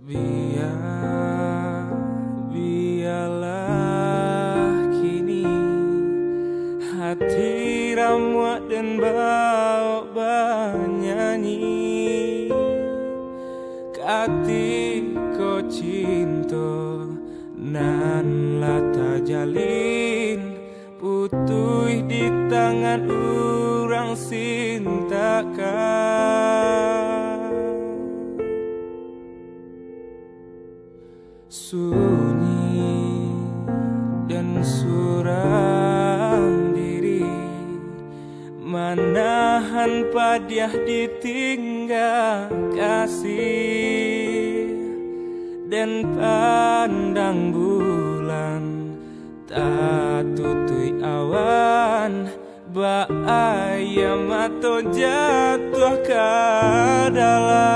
Biarlah kini hati ramuak dan bau bernyanyi, kati ko cinta nan lata jalin putui di tangan urang sintakan. Sunyi dan suram diri, manahan padiah ditinggal kasih, dan pandang bulan tak tutui awan, baayam atau jatuh ke dalam.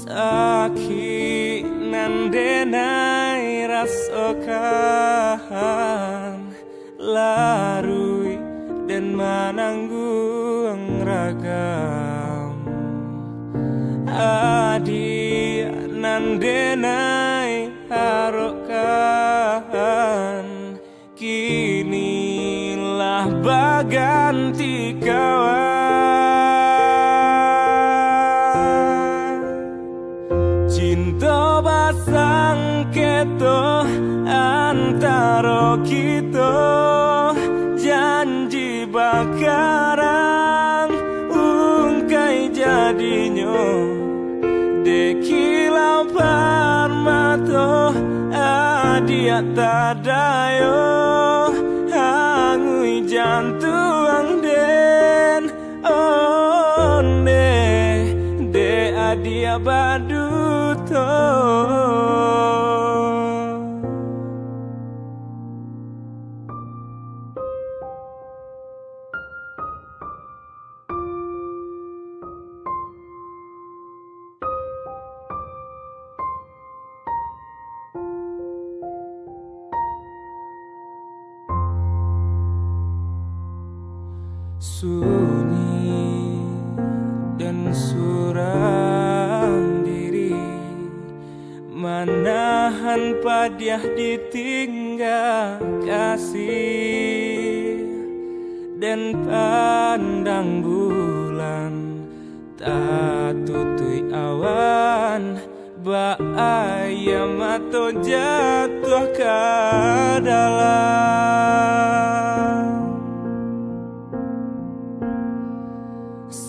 Sakit nan denai rasakan, larui dan menanggung ragam. Adi nan denai harokan, kinilah baganti kawan. Cinta basang keto antara kita, janji bakaran ungkai jadinya. Dekilau parmato adia tadayo, hangui jantung den onde de adia baduto. Sunyi dan suram diri, manahan padiah ditinggal kasih, dan pandang bulan tak tutui awan, baayam atau jatuh ke dalam.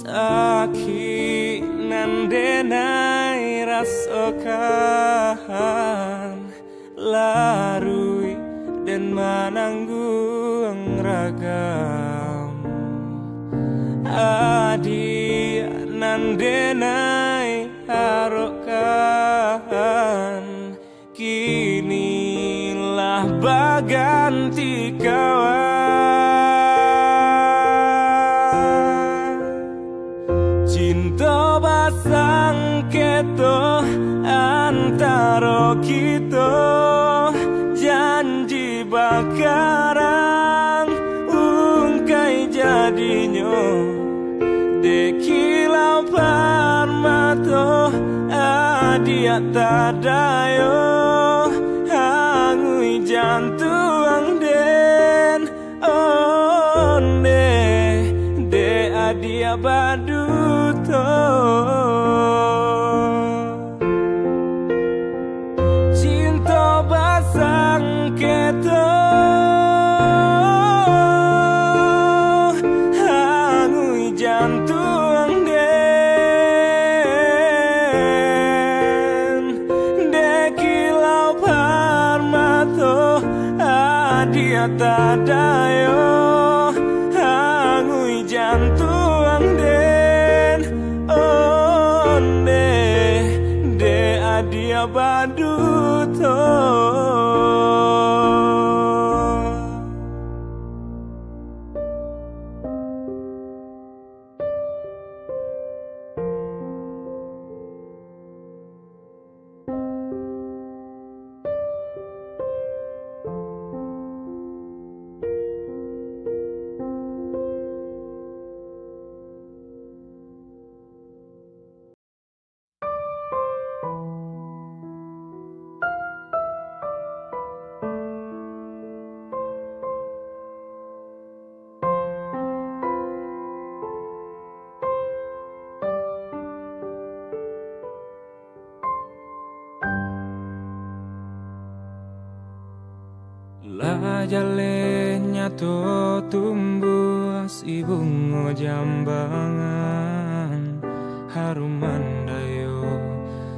Sakit nan denai rasakan, larui dan menanggung ragam. Adi nan denai harokan, kinilah baganti kawan. Cinta basang keto antara kita, janji bakaran ungkai jadinya. Dekilau parmato adia tadayo, hangui jantung den onde de adia baduto. Cinta basang keto hangui jantung den, dekilau parmato adia tadayo, hangui jantung den oh. jalenya to tumbuh si bunga jambangan harum mandayo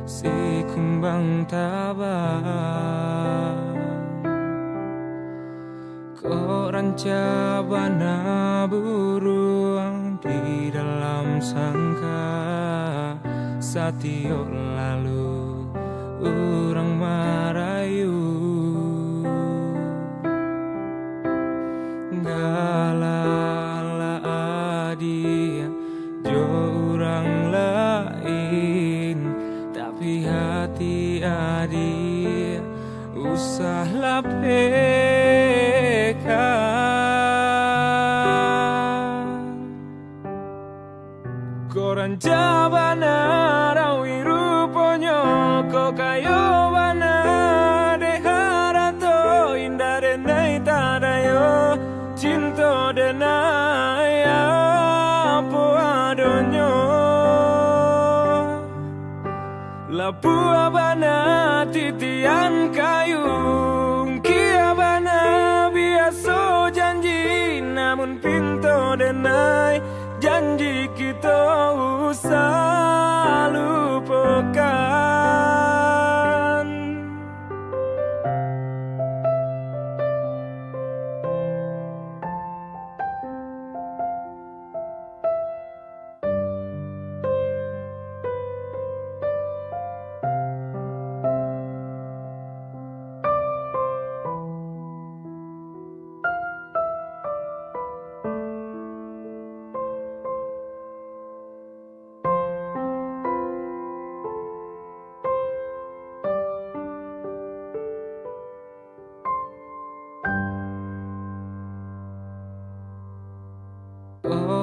si kumbang tabang kok ranca bana burung di dalam sangka satio lalu urang marayu galala adia jo urang lain tapi hati adia usah lapekan koran jabana rawi ruponyo kok kayo bana deharato indah denai tadayo cinta denai apa adonyo lapu abana titian kayu kia bana biasa janji namun pintu denai janji kita usah lupakan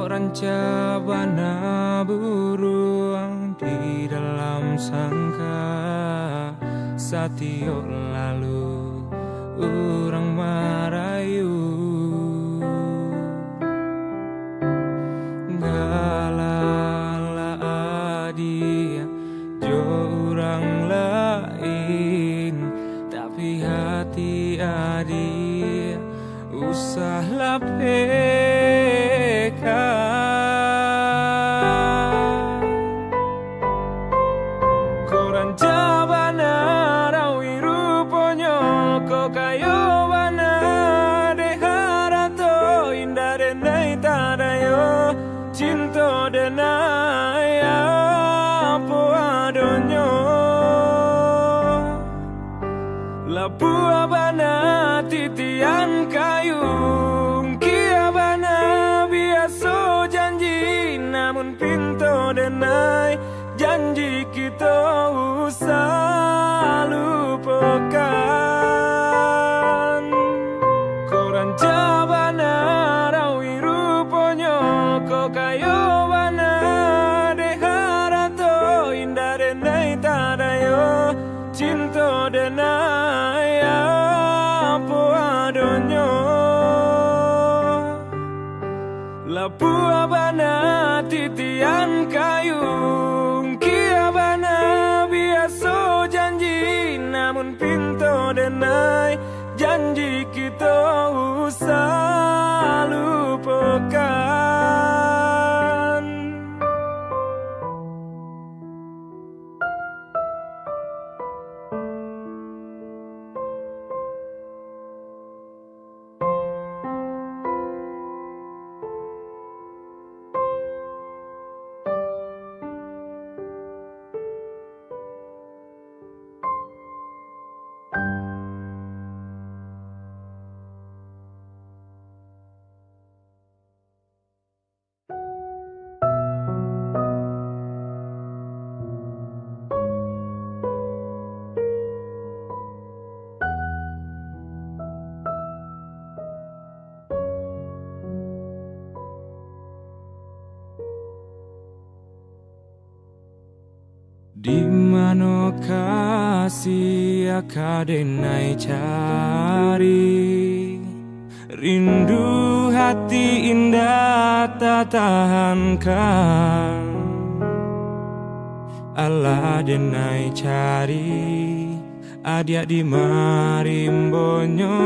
ranca bana burung di dalam sangka satio lalu urang marayu galala adia jo urang lain tapi hati adia usah lapekan koran jabana rawi ruponyo kok kayo bana deharato indah denai tadayo cinta denai apa adonyo lapu abana titian kayu kia bana biasa janji namun pintu denai janji kita usah lupakan koran jabana rawi ruponyo kok kayo bana deharato indah denai tadayo cinta denai apa adonyo lapu abana titian kayu kia bana biasa janji namun pintu denai janji kita usah lupakan di mana kasih akadenai cari rindu hati indah tak tahankan Allah denai cari adia di marimbonyo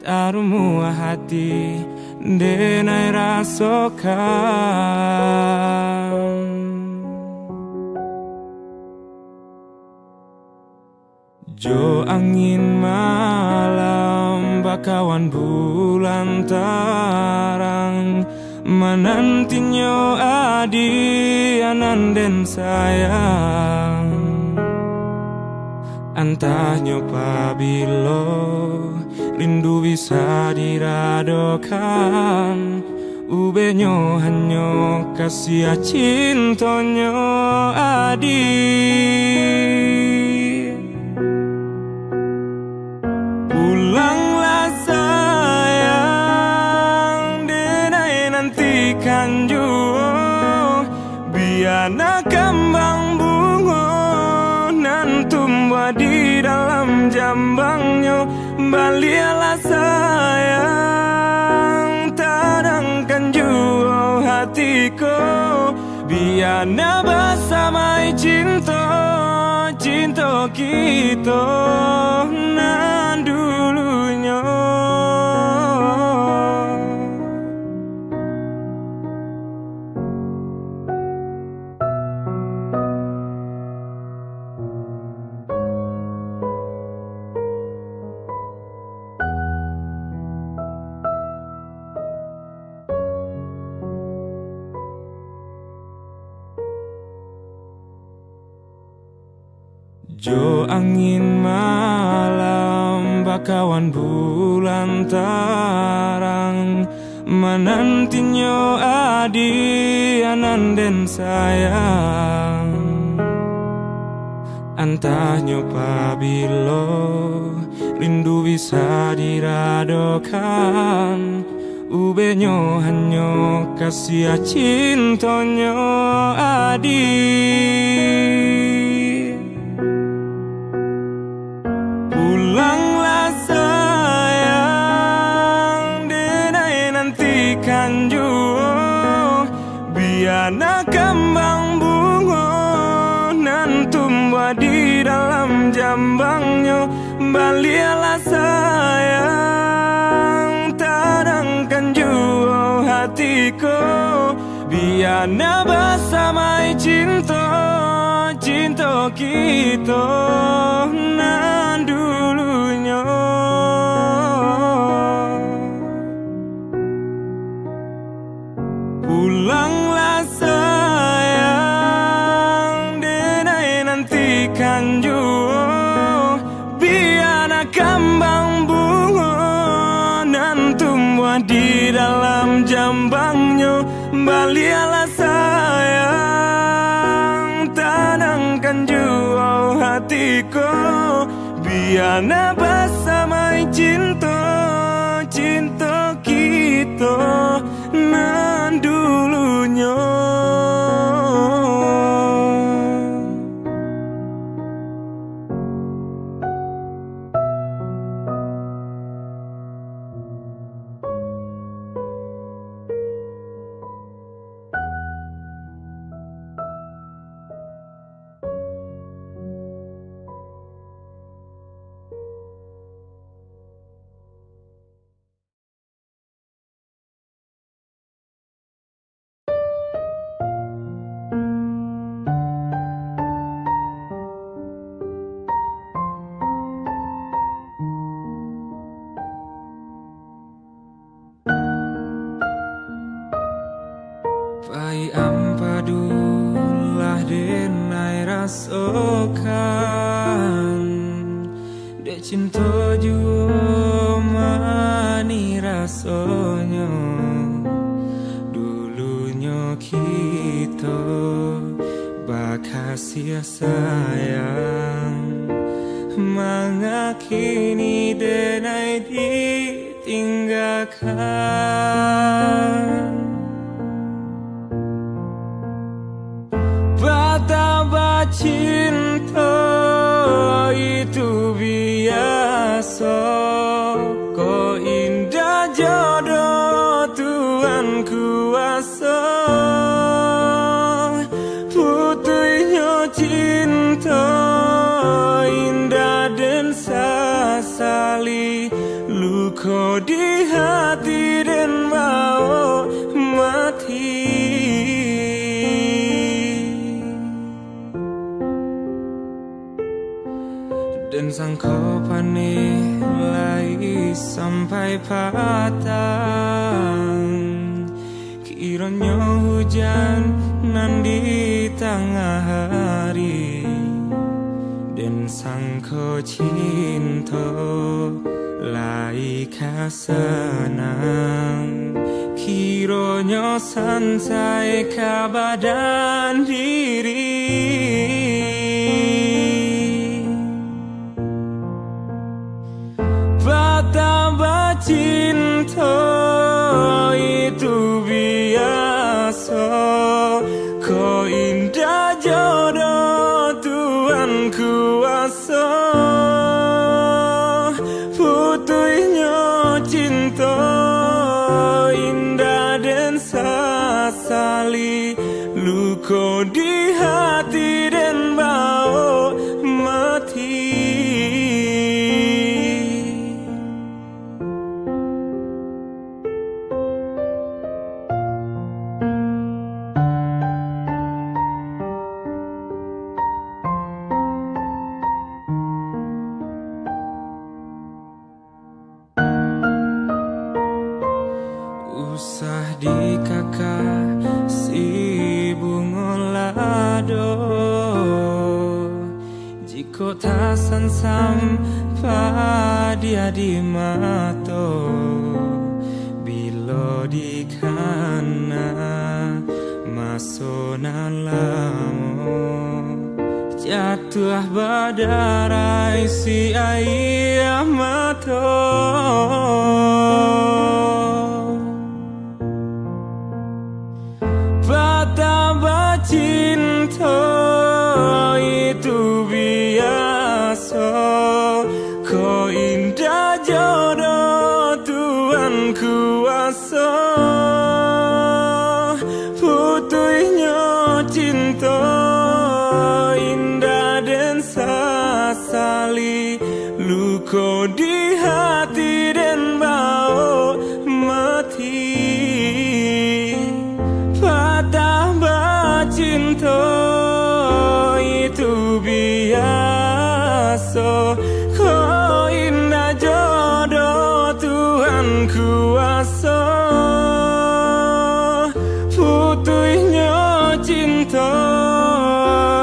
tarumu hati denai rasokan. Jo angin malam bakawan bulan tarang menantinyo adi ananden sayang. Antahnya pabilo rindu bisa diradokan, ubenyo hanyo kasih cintonyo adi. Pulanglah sayang, denai nantikan juo, biana kembang bungo nan tumbuh di dalam jambangnya. Balialah sayang, tadangkan juo hatiku, biana bersamai cinta, cinta kita nan dulunya. Jo angin malam bakawan bulan tarang menantinyo adi ananden sayang. Antahnya pabilo rindu bisa diradokan, ubenyo hanyo kasih cintonyo adi. Pulanglah sayang, denai nantikan juo, biana kembang bungo nan tumbuh di dalam jambangnya. Balialah sayang, tadangkan juo hatiku, biana bersamai cinta, cinta kita nan dulunya. Pulanglah sayang, denai nantikan juo, biana kembang bungo nan tumbuh di dalam jambangnya. Balialah sayang, tanangkan juo hatiku, biana bersamai cinta, cinta kita nan dulunya. Pai ampadulah denai rasokan, dek cinta jua mani rasanya. Dulunya kita bakasih sayang, mangakini denai ditinggalkan. Betapa cinta itu biasa, kau indah jodoh Tuhan kuasa. Putihnya cinta indah dan sasali, luka luka di hati dan mau mati. Dan sangkopanilai sampai patang, kiranya hujan nan di tengah hari. Dan sangko cinta lai kasenang, kiranya sansai ka badan diri. Betapa cinta itu biasa, kau indah jodoh Tuhan kuasa. Putuhnya cinta indah dan sasali, luka di hati dan bau mati. Usah di kakak si bunga lado, jika tak sampai dia di mato. Bila di kana masona lamo, jatuh badarai si ayah mato. Betapa cinta itu biasa, kau indah jodoh Tuhan kuasa. Putuhnya cinta indah dan sasali, luka di hati dan bau mati. Betapa cinta itu biasa, kau indah jodoh Tuhan kuasa. Putuhnya cinta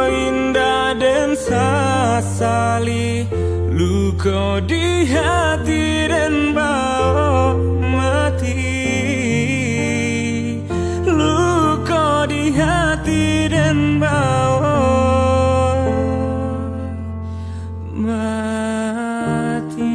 indah dan sasali, luka di hati dan bau mati. Di hati dan bau mati.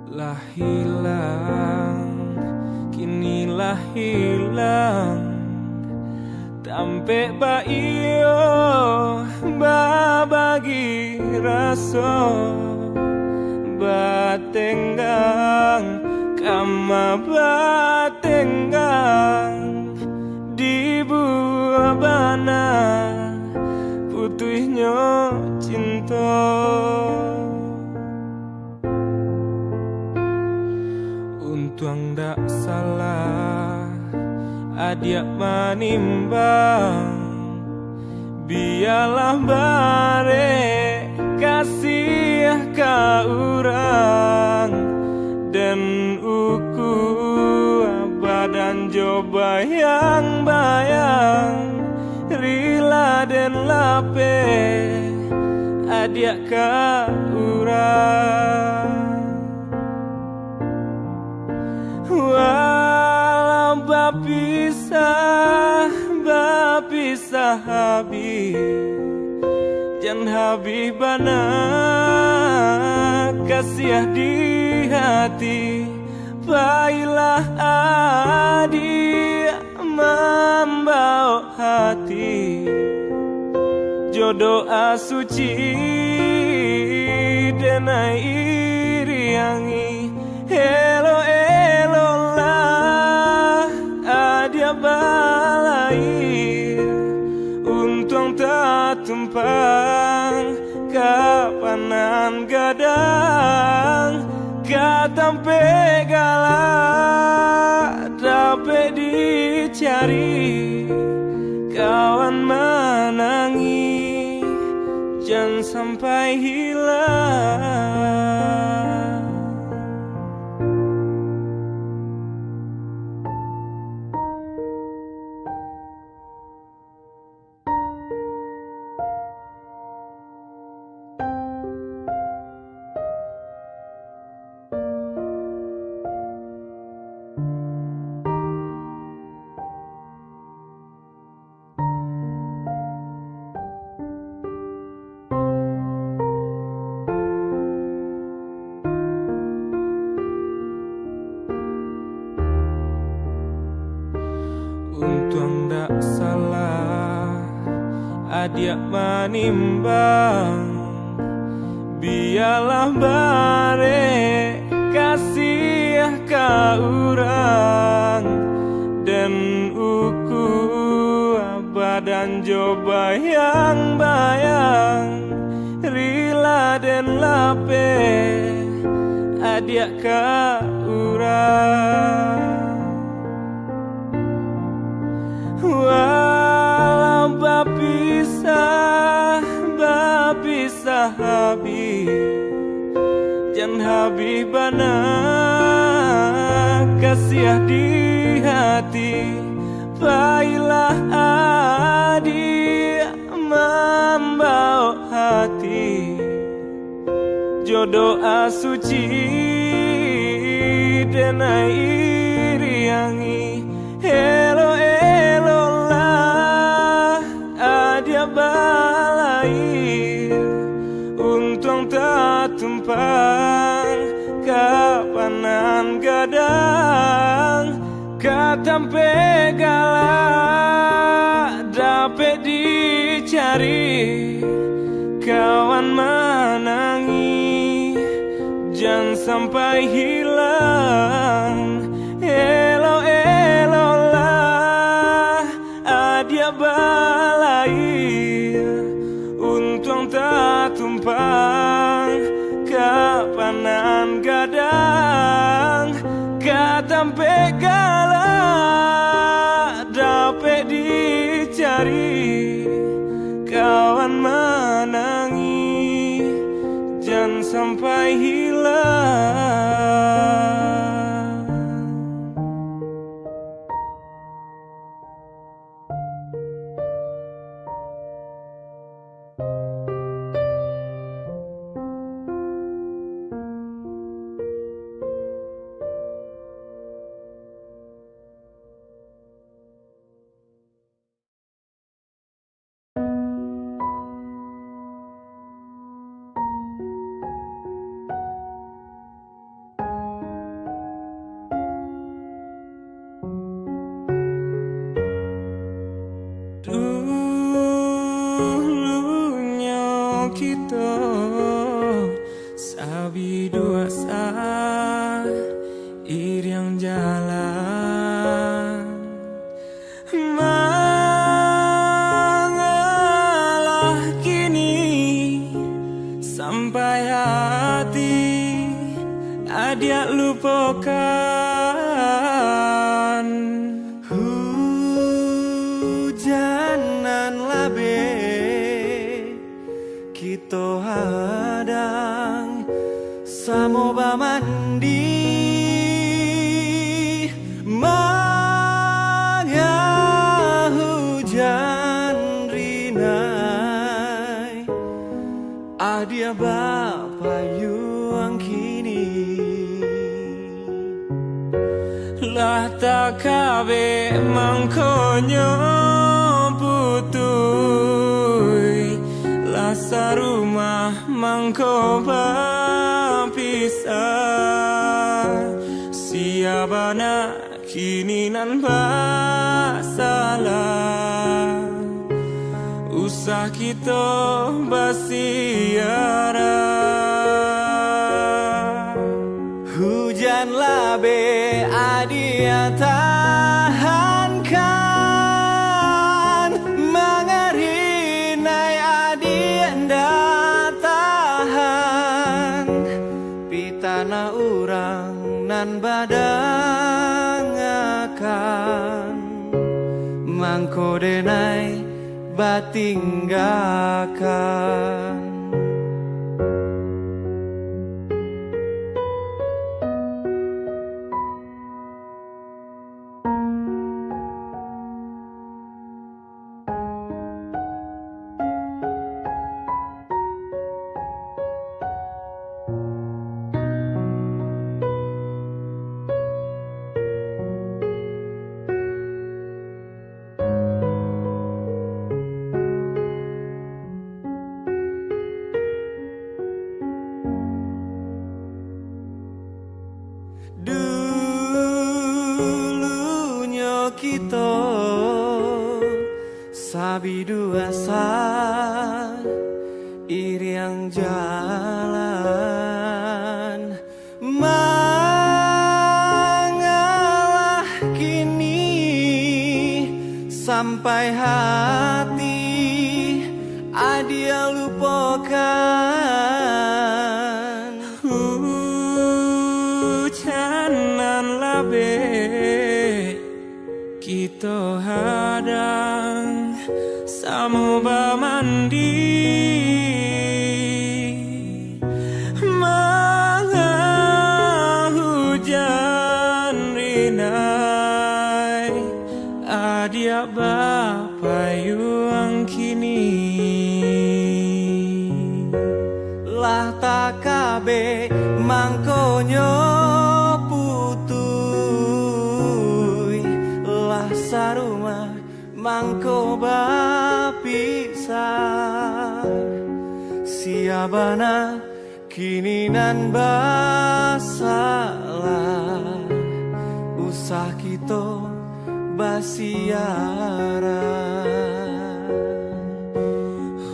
Lah hilang, kinilah hilang, tampe baio babagi rasa batenggang, kama batenggang di buah bana putuhnya cinta. Untung dak salah adia manimbang, biarlah bare kasih ka urang dan uku badan jo bayang-bayang den lape adia ka urang walau bapisah habis jan habis bana kasih di hati baiklah adik membawa hati jodoh asuci denai iriangi elo lah adia balai untung tak tumpang kapanan gadang katampe galak dapat dicari kawan menangi jangan sampai hilang. Untung tak salah adia menimbang biarlah bare kasih ka urang dan uku badan coba yang bayang rila dan lape adia ka urang walau bapisah habis jan habis bana kasih di hati baiklah adik membawa hati jodoh asuci denai iriangi elo lah adia balai untung tak tumpang kapanan gadang katampe galak dapat dicari kawan menangi jangan sampai hilang elo lah adia balai untung tak tumpang kapanan gadang katampe galak dapat dicari kawan menangi jangan sampai hilang. Dulunya kita sabi dua sah iriang jalan mengalah kini sampai hati adia lupakan hujanan labe kita hadang samoba mandi manga hujan rin adia bapa yuang kini lah tak kabe mangkonyo putui lah sarumah mangko pisah siabana kini nan basalah usah kita basiara hujan labe adia tahankan mengarinai adia nda tahan pitana urang nan badang akan mangko denai batinggakan dulunya kita sabi dua iriang jalan mengalah kini sampai hati adia lupakan hujanan labe kita hadang samoba mandi manga hujan rinai adia bapa yuang kini lah tak kabe mangkonyo putui lah sarumah mangko bapisah siabana kini nan basalah usah kita basiara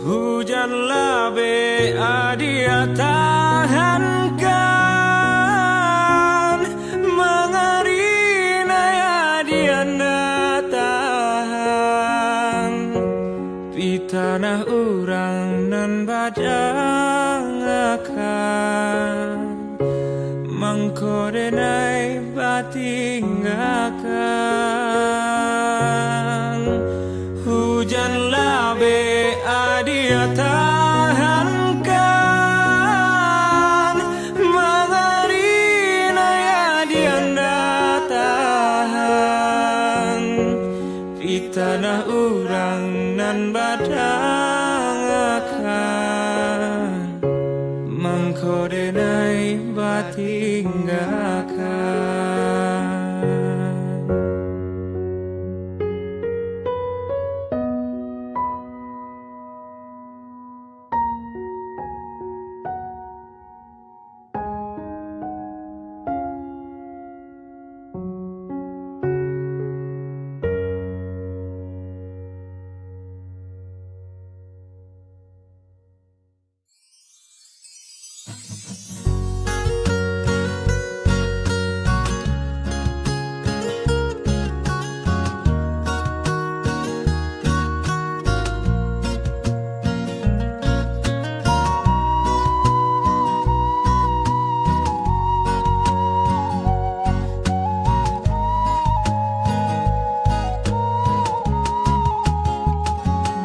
hujan labe adia tahankan mengarinai adia nda tahan pitana urang nan badang akan mangko denai batinggakan hujan labe adia tahankan mengarinai adia nda tahan pitana urang nan badang akan mangko denai batinggakan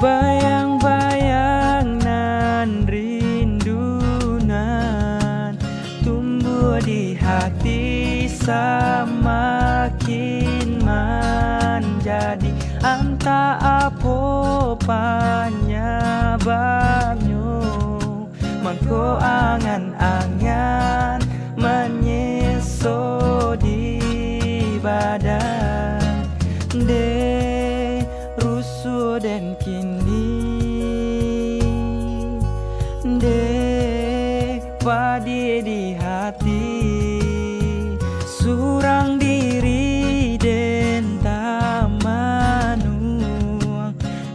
bayang-bayang nan rindunan tumbuh di hati semakin menjadi anta apa panyababnya mangko angan-angan menyeso di badan de rusuh dan kini de padi di hati surang diri den tamanuang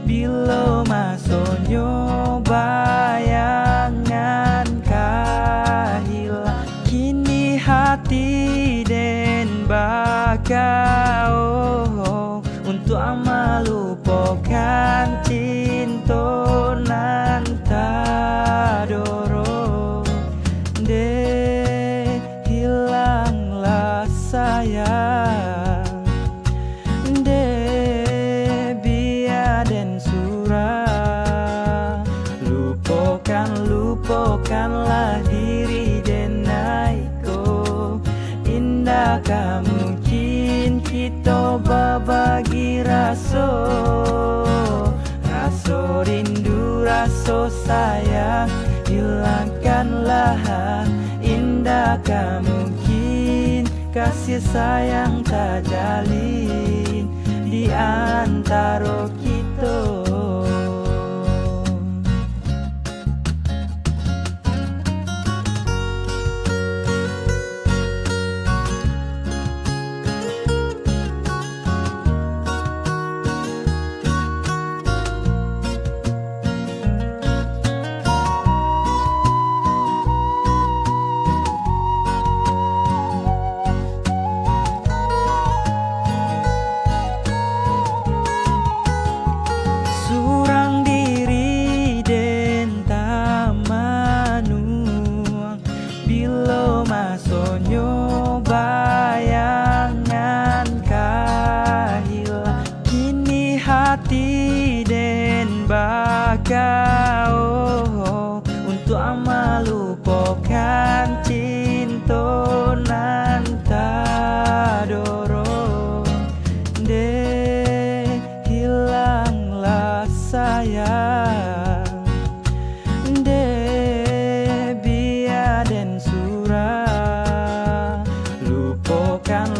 bilo masonyo bayangan kahila kini hati den bakao untuk melupakan cinta nan tadoro de hilanglah sayang de biar dan surah lupakanlah diri dan naiko indah mungkin kita berbagi raso rindu raso sayang hilangkanlah indah mungkin kasih sayang tak jalin di antara kita. Kau untuk melupakan cinta nan tadoro de hilanglah sayang de biar dan surah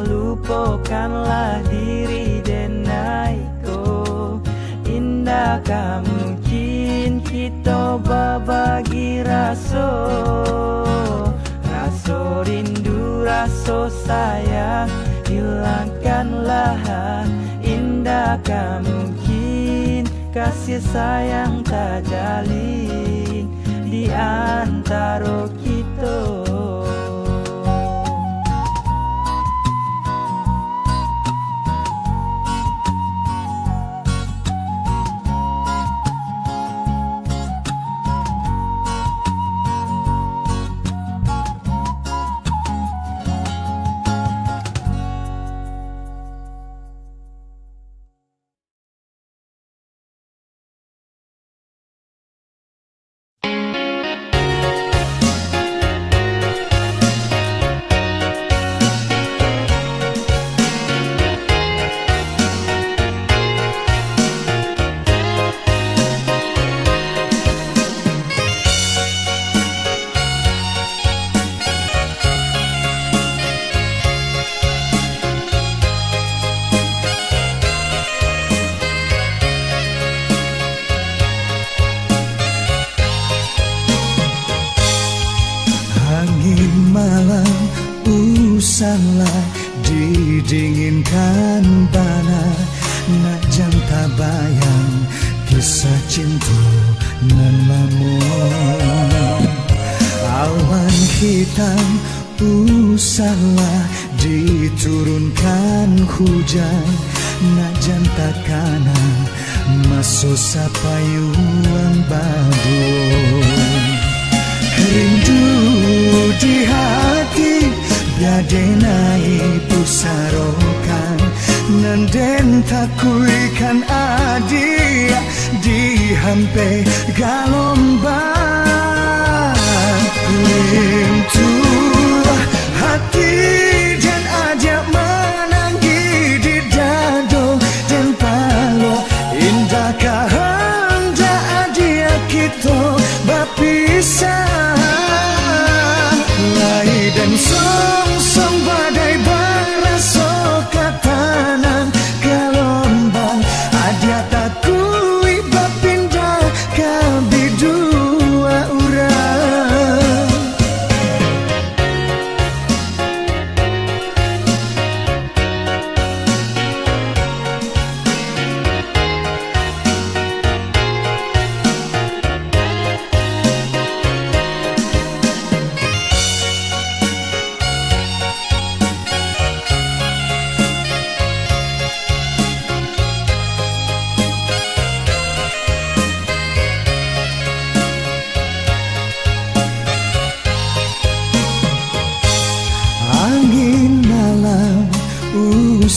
lupakanlah diri dan naiko indah mungkin kita berbagi raso rindu raso sayang hilangkanlah indah mungkin kasih sayang tak jalin di antara kita. Usahlah didinginkan panas nak janta bayang kisah cinta nan lamun awan hitam usahlah diturunkan hujan nak janta kana masuk sapayuan babon rindu di hati biadenai pusarokan nanden takuikan adia di hampe galombang rindu hati dan ajak menanggi di dado dan palo indah kahanda adia kita berpisah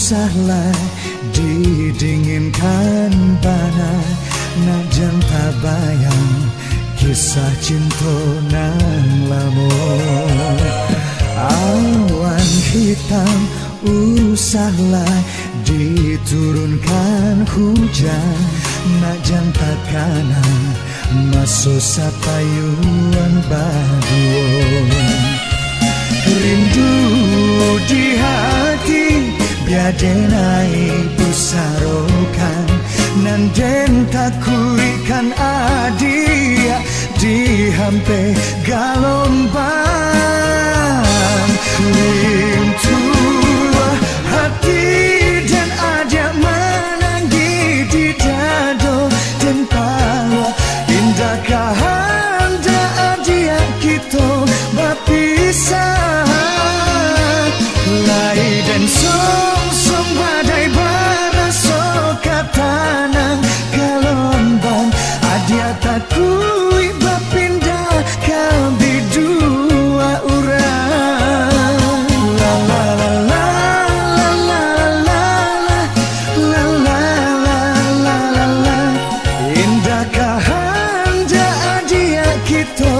usahlah didinginkan panas, najan tak bayang kisah cinta nan lamo. Awan hitam usahlah diturunkan hujan, najan takana masuk sapayuan baduo. Rindu di hati biadenai pusarokan, nanden takurikan adia di hampe galombang. Lintulah hati dan ajak menanggi di dado dan pala, indahkah anda adia kita berpisah. Lai dan som badai barasok tanang gelombang, adia takui berpindah kami dua orang. La la la la la la la la la la la. Indahkah anda adia kita